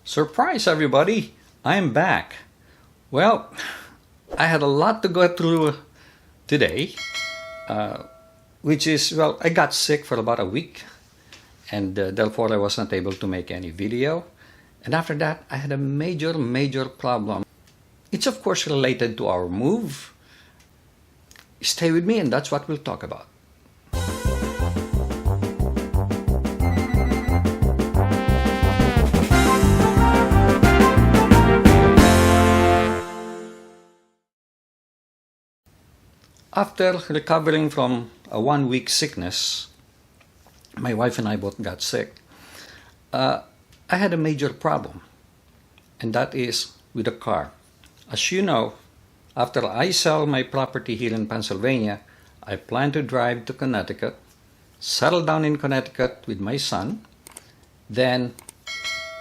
Surprise, everybody! I'm back. Well, I had a lot to go through today, which is, well, I got sick for about a week, and therefore I was not able to make any video. And after that, I had a major problem. It's of course related to our move. Stay with me, and that's what we'll talk about. After recovering from a 1 week sickness, my wife and I both got sick. I had a major problem, and that is with a car. As you know, after I sell my property here in Pennsylvania, I plan to drive to Connecticut, settle down in Connecticut with my son, then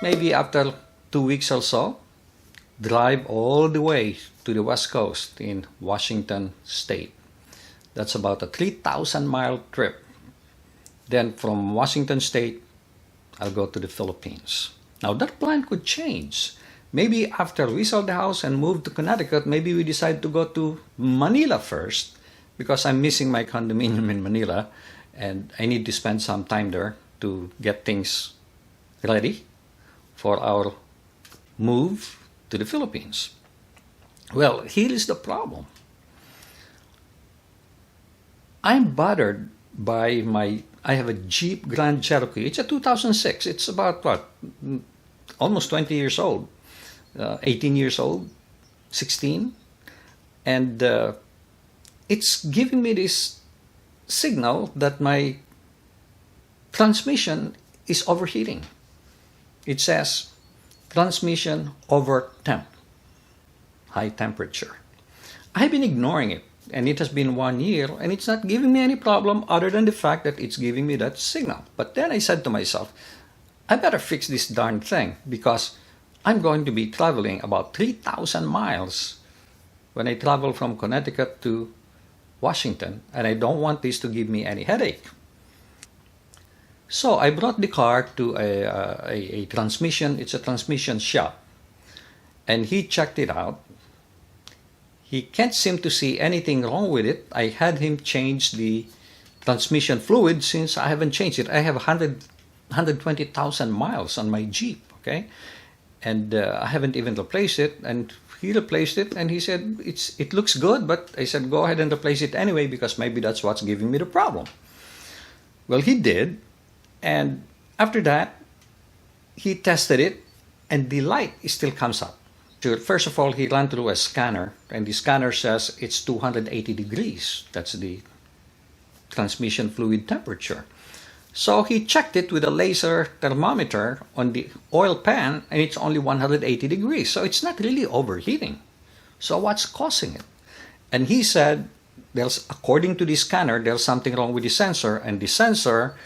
maybe after 2 weeks or so, drive all the way to the West Coast in Washington State. That's about a 3,000-mile trip. Then from Washington State, I'll go to the Philippines. Now that plan could change. Maybe after we sell the house and move to Connecticut, maybe we decide to go to Manila first, because I'm missing my condominium in Manila and I need to spend some time there to get things ready for our move to the Philippines. Well, here is the problem. I'm bothered by I have a Jeep Grand Cherokee. It's a 2006. It's about what? Almost 20 years old. 18 years old, 16. And it's giving me this signal that my transmission is overheating. It says transmission over temp, high temperature. I've been ignoring it, and it has been 1 year, and it's not giving me any problem other than the fact that it's giving me that signal. But then I said to myself, I better fix this darn thing, because I'm going to be traveling about 3,000 miles when I travel from Connecticut to Washington, and I don't want this to give me any headache. So I brought the car to a transmission, it's a transmission shop, and he checked it out. He can't seem to see anything wrong with it. I had him change the transmission fluid since I haven't changed it. I have 120,000 miles on my Jeep, okay? And I haven't even replaced it, and he replaced it, and he said, it looks good, but I said, go ahead and replace it anyway, because maybe that's what's giving me the problem. Well, he did, and after that, he tested it, and the light still comes up. First of all, he ran through a scanner, and the scanner says it's 280 degrees. That's the transmission fluid temperature. So he checked it with a laser thermometer on the oil pan, and it's only 180 degrees. So it's not really overheating. So what's causing it? And he said, according to the scanner, there's something wrong with the sensor, and the sensor,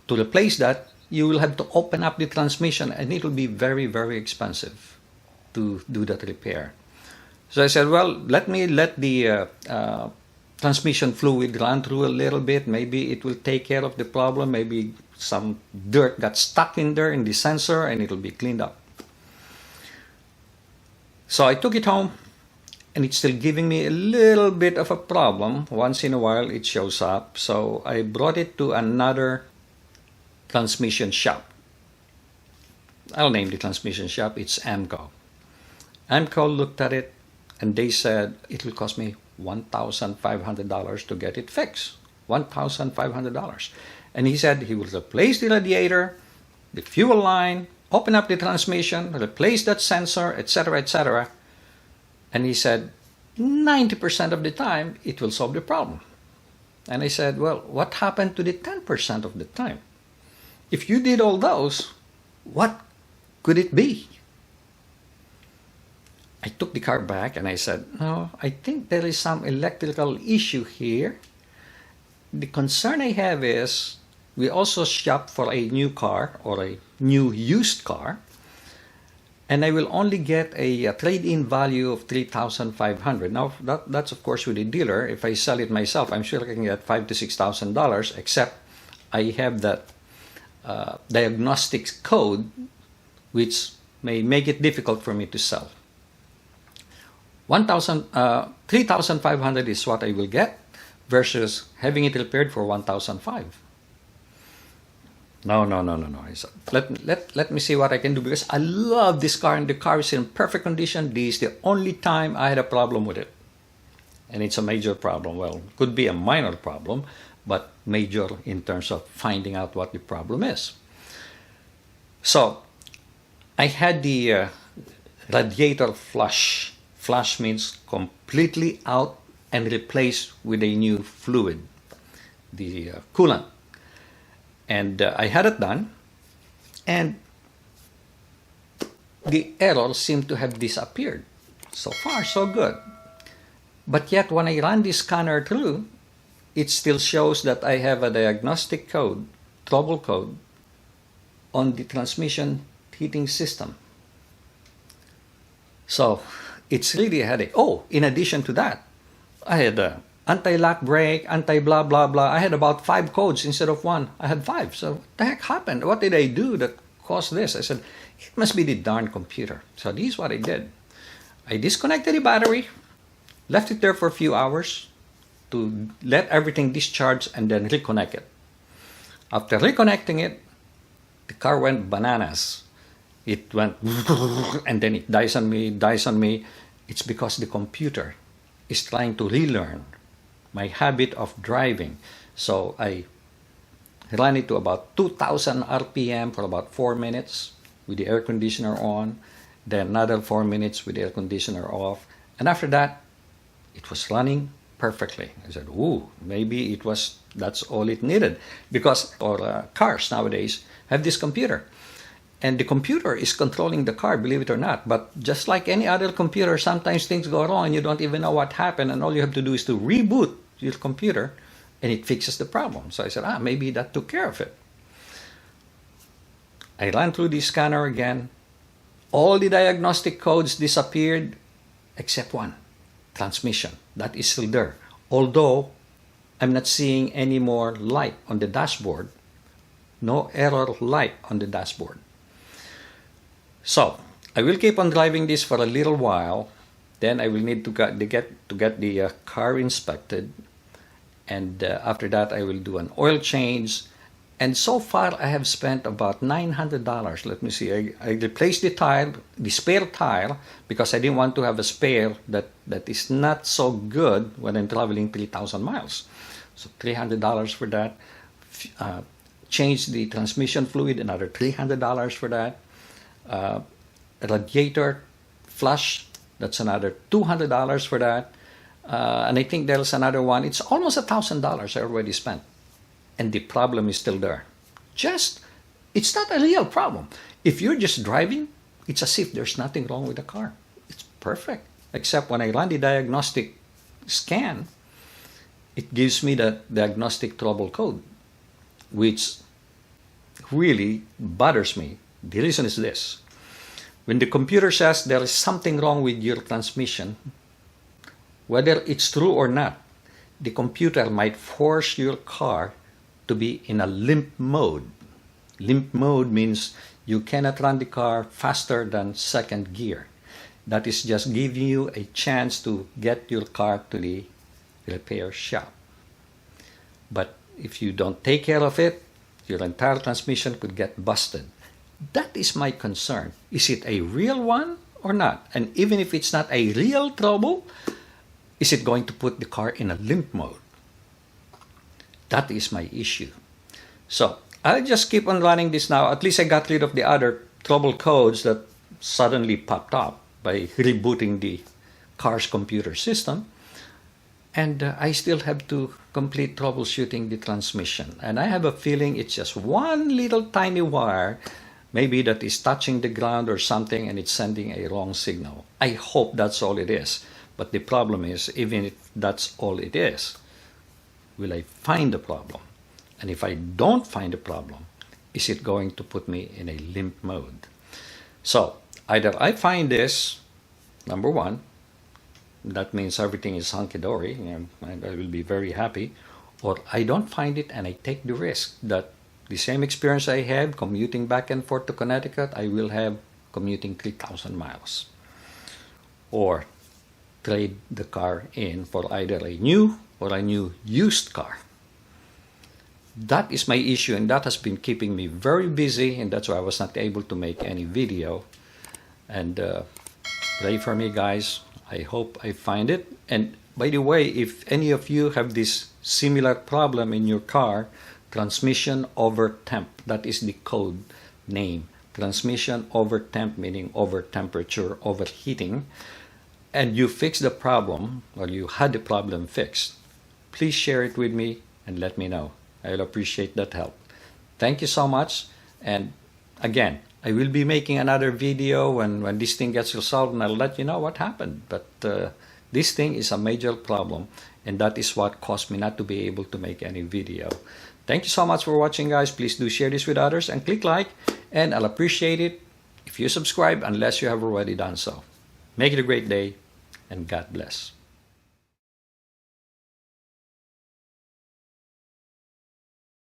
to replace that, you will have to open up the transmission, and it will be very expensive to do that repair. So I said, well, let the transmission fluid run through a little bit. Maybe it will take care of the problem. Maybe some dirt got stuck in there in the sensor, and it'll be cleaned up. So I took it home, and it's still giving me a little bit of a problem. Once in a while it shows up. So I brought it to another transmission shop. I'll name the transmission shop. It's AMCO. AMCO looked at it, and they said it will cost me $1,500 to get it fixed. $1,500. And he said he will replace the radiator, the fuel line, open up the transmission, replace that sensor, etc., etc. And he said 90% of the time it will solve the problem. And I said, well, what happened to the 10% of the time? If you did all those, what could it be? I took the car back and I said, no, I think there is some electrical issue here. The concern I have is we also shop for a new car or a new used car, and I will only get a trade-in value of $3,500. Now, that's of course with a dealer. If I sell it myself, I'm sure I can get $5,000 to $6,000, except I have that diagnostics code which may make it difficult for me to sell. 3,500 is what I will get versus having it repaired for 1,500. No. I said, let me see what I can do, because I love this car and the car is in perfect condition. This is the only time I had a problem with it. And it's a major problem. Well, could be a minor problem, but major in terms of finding out what the problem is. So I had the radiator flush. Flush means completely out and replaced with a new fluid, the coolant. And I had it done, and the error seemed to have disappeared. So far, so good. But yet, when I run the scanner through, it still shows that I have a diagnostic code, trouble code, on the transmission heating system. So it's really a headache. Oh, in addition to that, I had a anti-lock brake, anti-blah, blah, blah. I had about 5 codes instead of 1. I had 5. So what the heck happened? What did I do that caused this? I said, it must be the darn computer. So this is what I did. I disconnected the battery, left it there for a few hours to let everything discharge, and then reconnect it. After reconnecting it, the car went bananas. It went and then it dies on me. It's because the computer is trying to relearn my habit of driving. So I ran it to about 2,000 RPM for about 4 minutes with the air conditioner on, then another 4 minutes with the air conditioner off, and after that, it was running perfectly. I said, ooh, maybe that's all it needed, because cars nowadays have this computer. And the computer is controlling the car, believe it or not. But just like any other computer, sometimes things go wrong and you don't even know what happened, and all you have to do is to reboot your computer and it fixes the problem. So I said, maybe that took care of it. I ran through the scanner again. All the diagnostic codes disappeared except one, transmission. That is still there. Although I'm not seeing any more light on the dashboard. No error light on the dashboard. So I will keep on driving this for a little while. Then I will need to get the car inspected, and after that I will do an oil change. And so far I have spent about $900. Let me see. I replaced the spare tire, because I didn't want to have a spare that is not so good when I'm traveling 3,000 miles. So $300 for that. Change the transmission fluid, another $300 for that. Radiator flush, that's another $200 for that. And I think there's another one. It's almost $1,000 I already spent. And the problem is still there. It's not a real problem. If you're just driving, it's as if there's nothing wrong with the car. It's perfect. Except when I run the diagnostic scan, it gives me the diagnostic trouble code, which really bothers me. The reason is this. When the computer says there is something wrong with your transmission, whether it's true or not, the computer might force your car to be in a limp mode. Limp mode means you cannot run the car faster than second gear. That is just giving you a chance to get your car to the repair shop. But if you don't take care of it, your entire transmission could get busted. That is my concern. Is it a real one or not? And even if it's not a real trouble, is it going to put the car in a limp mode? That is my issue. So I'll just keep on running this now. At least I got rid of the other trouble codes that suddenly popped up by rebooting the car's computer system. And I still have to complete troubleshooting the transmission. And I have a feeling it's just one little tiny wire, maybe that is touching the ground or something, and it's sending a wrong signal. I hope that's all it is. But the problem is, even if that's all it is, will I find the problem? And if I don't find the problem, is it going to put me in a limp mode? So either I find this, number one, that means everything is hunky-dory, and I will be very happy, or I don't find it and I take the risk that the same experience I have commuting back and forth to Connecticut, I will have commuting 3,000 miles. Or trade the car in for either a new or a new used car. That is my issue, and that has been keeping me very busy, and that's why I was not able to make any video. And pray for me, guys. I hope I find it. And by the way, if any of you have this similar problem in your car, transmission over temp, that is the code name. Transmission over temp, meaning over temperature, overheating, and you fix the problem, or you had the problem fixed, please share it with me and let me know. I'll appreciate that help. Thank you so much. And again, I will be making another video when this thing gets resolved, and I'll let you know what happened. But this thing is a major problem, and that is what caused me not to be able to make any video. Thank you so much for watching, guys. Please do share this with others and click like, and I'll appreciate it if you subscribe unless you have already done so. Make it a great day, and God bless.